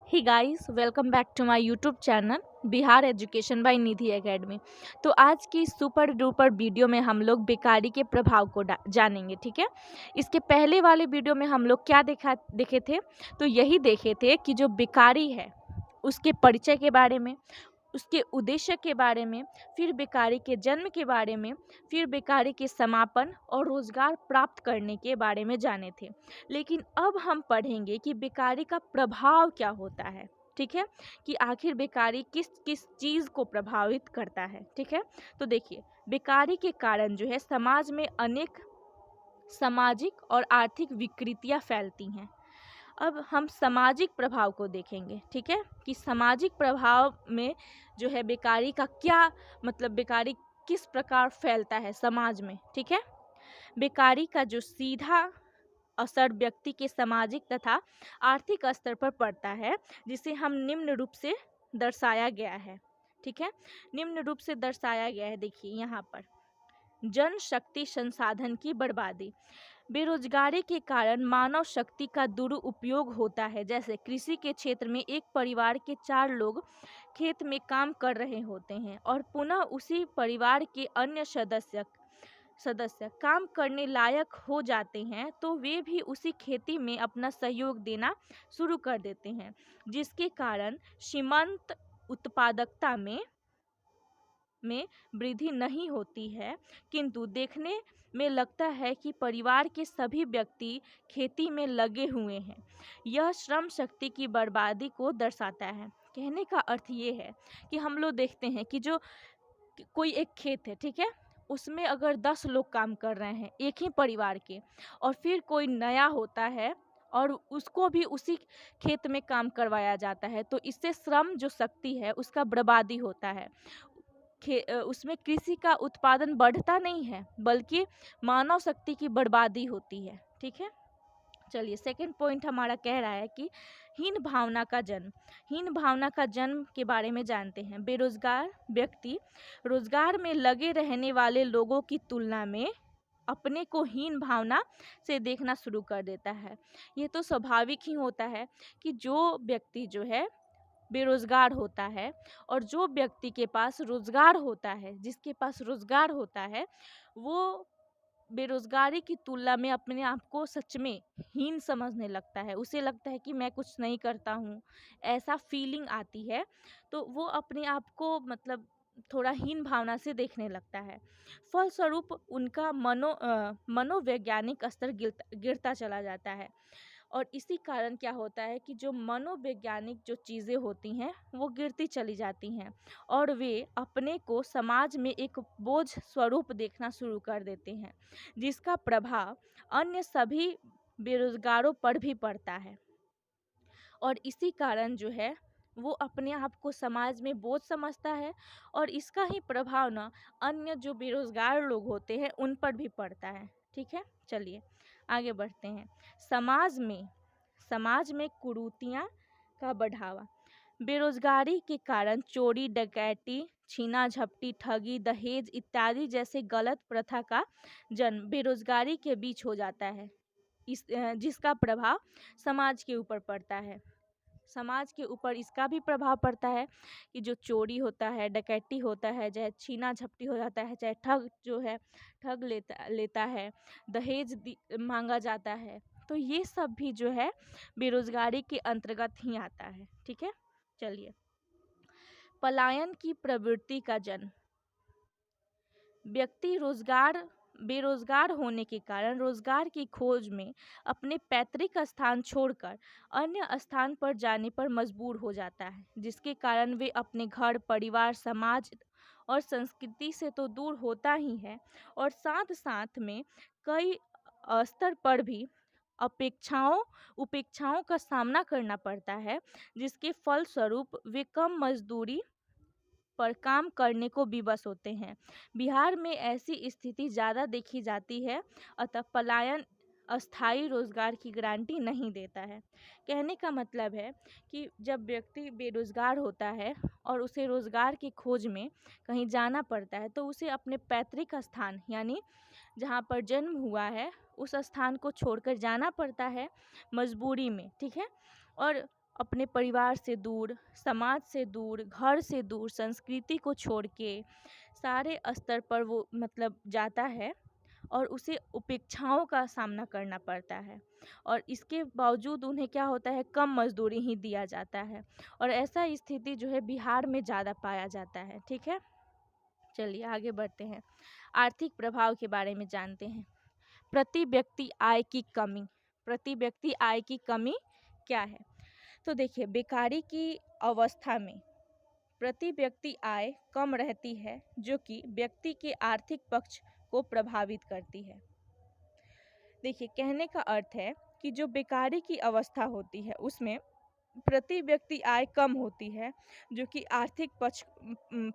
He guys, welcome back to my YouTube channel Bihar education by Nidhi academy. तो आज की super duper video में हम लोग बेकारी के प्रभाव को जानेंगे। ठीक है, इसके पहले वाले वीडियो में हम लोग क्या देखे थे, तो यही देखे थे कि जो बेकारी है उसके परिचय के बारे में, उसके उद्देश्य के बारे में, फिर बेकारी के जन्म के बारे में, फिर बेकारी के समापन और रोजगार प्राप्त करने के बारे में जाने थे। लेकिन अब हम पढ़ेंगे कि बेकारी का प्रभाव क्या होता है। ठीक है, कि आखिर बेकारी किस किस चीज़ को प्रभावित करता है। ठीक है, तो देखिए, बेकारी के कारण जो है समाज में अनेक सामाजिक और आर्थिक विकृतियां फैलती हैं। अब हम सामाजिक प्रभाव को देखेंगे। ठीक है, कि सामाजिक प्रभाव में जो है बेकारी का क्या मतलब, बेकारी किस प्रकार फैलता है समाज में। ठीक है, बेकारी का जो सीधा असर व्यक्ति के सामाजिक तथा आर्थिक स्तर पर पड़ता है, जिसे हम निम्न रूप से दर्शाया गया है। ठीक है, निम्न रूप से दर्शाया गया है। देखिए यहाँ पर, जनशक्ति संसाधन की बर्बादी। बेरोजगारी के कारण मानव शक्ति का दुरुपयोग होता है। जैसे कृषि के क्षेत्र में एक परिवार के 4 लोग खेत में काम कर रहे होते हैं और पुनः उसी परिवार के अन्य सदस्य काम करने लायक हो जाते हैं, तो वे भी उसी खेती में अपना सहयोग देना शुरू कर देते हैं, जिसके कारण सीमांत उत्पादकता में वृद्धि नहीं होती है, किंतु देखने में लगता है कि परिवार के सभी व्यक्ति खेती में लगे हुए हैं। यह श्रम शक्ति की बर्बादी को दर्शाता है। कहने का अर्थ ये है कि हम लोग देखते हैं कि जो कोई एक खेत है, ठीक है, उसमें अगर 10 लोग काम कर रहे हैं एक ही परिवार के, और फिर कोई नया होता है और उसको भी उसी खेत में काम करवाया जाता है, तो इससे श्रम जो शक्ति है उसका बर्बादी होता है। उसमें कृषि का उत्पादन बढ़ता नहीं है, बल्कि मानव शक्ति की बर्बादी होती है। ठीक है, चलिए सेकंड पॉइंट हमारा कह रहा है कि हीन भावना का जन्म। हीन भावना का जन्म के बारे में जानते हैं। बेरोजगार व्यक्ति रोजगार में लगे रहने वाले लोगों की तुलना में अपने को हीन भावना से देखना शुरू कर देता है। ये तो स्वाभाविक ही होता है कि जो व्यक्ति जो है बेरोजगार होता है, और जो व्यक्ति के पास रोजगार होता है, जिसके पास रोजगार होता है, वो बेरोजगारी की तुलना में अपने आप को सच में हीन समझने लगता है। उसे लगता है कि मैं कुछ नहीं करता हूँ, ऐसा फीलिंग आती है, तो वो अपने आप को मतलब थोड़ा हीन भावना से देखने लगता है। फलस्वरूप उनका मनोवैज्ञानिक स्तर गिरता चला जाता है। और इसी कारण क्या होता है कि जो मनोवैज्ञानिक जो चीज़ें होती हैं वो गिरती चली जाती हैं, और वे अपने को समाज में एक बोझ स्वरूप देखना शुरू कर देते हैं, जिसका प्रभाव अन्य सभी बेरोजगारों पर भी पड़ता है। और इसी कारण जो है वो अपने आप को समाज में बोझ समझता है, और इसका ही प्रभाव ना अन्य जो बेरोजगार लोग होते हैं उन पर भी पड़ता है। ठीक है, चलिए आगे बढ़ते हैं। समाज में कुरीतियाँ का बढ़ावा। बेरोजगारी के कारण चोरी, डकैती, छीना झपटी, ठगी, दहेज इत्यादि जैसे गलत प्रथा का जन्म बेरोजगारी के बीच हो जाता है, जिसका प्रभाव समाज के ऊपर पड़ता है। समाज के ऊपर इसका भी प्रभाव पड़ता है कि जो चोरी होता है, डकैती होता है, चाहे छीना झपटी हो जाता है, चाहे ठग जो है ठग लेता है, दहेज मांगा जाता है, तो ये सब भी जो है बेरोजगारी के अंतर्गत ही आता है। ठीक है, चलिए पलायन की प्रवृत्ति का जन्म। व्यक्ति बेरोजगार होने के कारण रोजगार की खोज में अपने पैतृक स्थान छोड़कर अन्य स्थान पर जाने पर मजबूर हो जाता है, जिसके कारण वे अपने घर, परिवार, समाज और संस्कृति से तो दूर होता ही है, और साथ साथ में कई स्तर पर भी उपेक्षाओं का सामना करना पड़ता है, जिसके फलस्वरूप वे कम मजदूरी पर काम करने को विवश होते हैं। बिहार में ऐसी स्थिति ज़्यादा देखी जाती है, अतः पलायन अस्थायी रोजगार की गारंटी नहीं देता है। कहने का मतलब है कि जब व्यक्ति बेरोजगार होता है और उसे रोजगार की खोज में कहीं जाना पड़ता है, तो उसे अपने पैतृक स्थान यानी जहाँ पर जन्म हुआ है उस स्थान को छोड़कर जाना पड़ता है मजबूरी में। ठीक है, और अपने परिवार से दूर, समाज से दूर, घर से दूर, संस्कृति को छोड़ के सारे स्तर पर वो मतलब जाता है और उसे उपेक्षाओं का सामना करना पड़ता है और इसके बावजूद उन्हें क्या होता है, कम मजदूरी ही दिया जाता है और ऐसा स्थिति जो है बिहार में ज़्यादा पाया जाता है। ठीक है, चलिए आगे बढ़ते हैं। आर्थिक प्रभाव के बारे में जानते हैं। प्रति व्यक्ति आय की कमी। प्रति व्यक्ति आय की कमी क्या है? तो देखिए, बेकारी की अवस्था में प्रति व्यक्ति आय कम रहती है, जो कि व्यक्ति के आर्थिक पक्ष को प्रभावित करती है। देखिए, कहने का अर्थ है कि जो बेकारी की अवस्था होती है उसमें प्रति व्यक्ति आय कम होती है, जो कि आर्थिक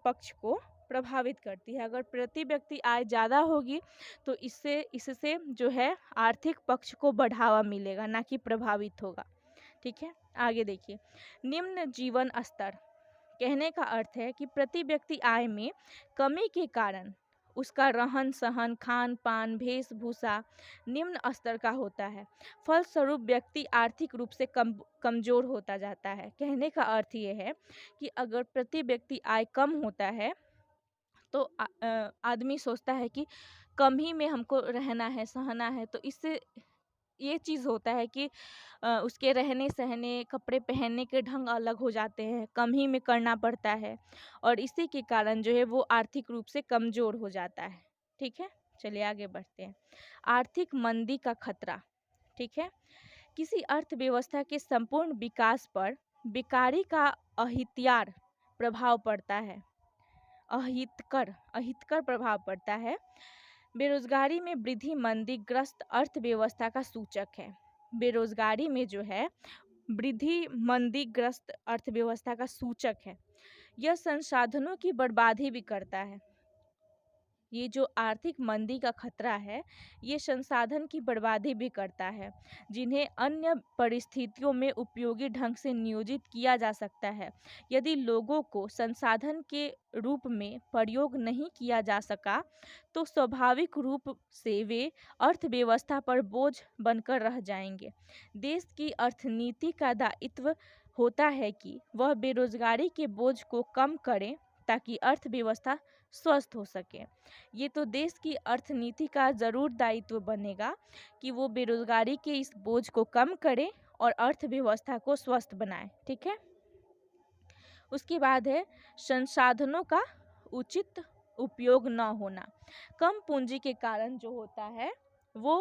पक्ष को प्रभावित करती है। अगर प्रति व्यक्ति आय ज़्यादा होगी तो इससे जो है आर्थिक पक्ष को बढ़ावा मिलेगा, ना कि प्रभावित होगा। ठीक है, आगे देखिए। निम्न जीवन स्तर। कहने का अर्थ है कि प्रति व्यक्ति आय में कमी के कारण उसका रहन सहन, खान पान, वेशभूषा निम्न स्तर का होता है। फलस्वरूप व्यक्ति आर्थिक रूप से कमजोर होता जाता है। कहने का अर्थ ये है कि अगर प्रति व्यक्ति आय कम होता है तो आदमी सोचता है कि कम ही में हमको रहना है, सहना है, तो इससे ये चीज़ होता है कि उसके रहने सहने, कपड़े पहनने के ढंग अलग हो जाते हैं, कम ही में करना पड़ता है और इसी के कारण जो है वो आर्थिक रूप से कमज़ोर हो जाता है। ठीक है, चलिए आगे बढ़ते हैं। आर्थिक मंदी का खतरा। ठीक है, किसी अर्थव्यवस्था के संपूर्ण विकास पर बेकारी का अहितकर प्रभाव पड़ता है। अहितकर प्रभाव पड़ता है। बेरोजगारी में वृद्धि मंदीग्रस्त अर्थव्यवस्था का सूचक है। बेरोजगारी में जो है वृद्धि मंदीग्रस्त अर्थव्यवस्था का सूचक है। यह संसाधनों की बर्बादी भी करता है। ये जो आर्थिक मंदी का खतरा है, ये संसाधन की बर्बादी भी करता है, जिन्हें अन्य परिस्थितियों में उपयोगी ढंग से नियोजित किया जा सकता है। यदि लोगों को संसाधन के रूप में प्रयोग नहीं किया जा सका तो स्वाभाविक रूप से वे अर्थव्यवस्था पर बोझ बनकर रह जाएंगे। देश की अर्थनीति का दायित्व होता है कि वह बेरोजगारी के बोझ को कम करे ताकि अर्थव्यवस्था स्वस्थ हो सके। ये तो देश की अर्थनीति का ज़रूर दायित्व बनेगा कि वो बेरोजगारी के इस बोझ को कम करे और अर्थव्यवस्था को स्वस्थ बनाए। ठीक है, उसके बाद है संसाधनों का उचित उपयोग न होना। कम पूंजी के कारण जो होता है वो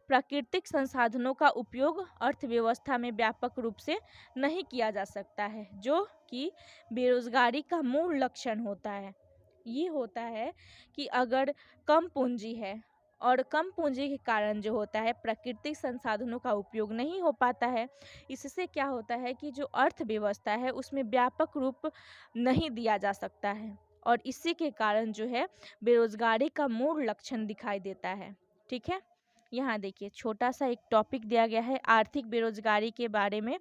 प्राकृतिक संसाधनों का उपयोग अर्थव्यवस्था में व्यापक रूप से नहीं किया जा सकता है, जो कि बेरोजगारी का मूल लक्षण होता है। ये होता है कि अगर कम पूंजी है और कम पूंजी के कारण जो होता है प्राकृतिक संसाधनों का उपयोग नहीं हो पाता है, इससे क्या होता है कि जो अर्थव्यवस्था है उसमें व्यापक रूप नहीं दिया जा सकता है और इसी के कारण जो है बेरोजगारी का मूल लक्षण दिखाई देता है। ठीक है, यहाँ देखिए छोटा सा एक टॉपिक दिया गया है आर्थिक बेरोजगारी के बारे में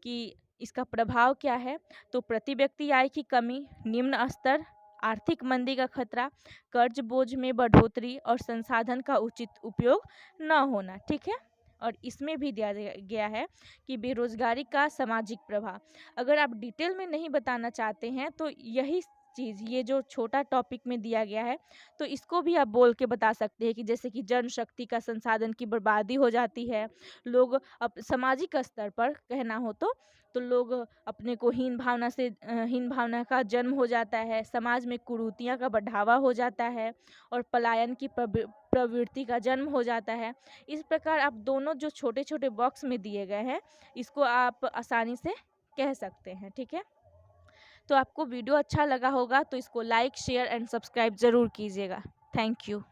कि इसका प्रभाव क्या है। तो प्रति व्यक्ति आय की कमी, निम्न स्तर, आर्थिक मंदी का खतरा, कर्ज बोझ में बढ़ोतरी और संसाधन का उचित उपयोग न होना। ठीक है, और इसमें भी दिया गया है कि बेरोजगारी का सामाजिक प्रभाव। अगर आप डिटेल में नहीं बताना चाहते हैं तो यही चीज़, ये जो छोटा टॉपिक में दिया गया है, तो इसको भी आप बोल के बता सकते हैं कि जैसे कि जनशक्ति का संसाधन की बर्बादी हो जाती है। लोग सामाजिक स्तर पर कहना हो तो लोग अपने को हीन भावना का जन्म हो जाता है, समाज में कुरीतियाँ का बढ़ावा हो जाता है और पलायन की प्रवृत्ति का जन्म हो जाता है। इस प्रकार आप दोनों जो छोटे छोटे बॉक्स में दिए गए हैं इसको आप आसानी से कह सकते हैं। ठीक है, तो आपको वीडियो अच्छा लगा होगा तो इसको लाइक, शेयर एंड सब्सक्राइब ज़रूर कीजिएगा। Thank you.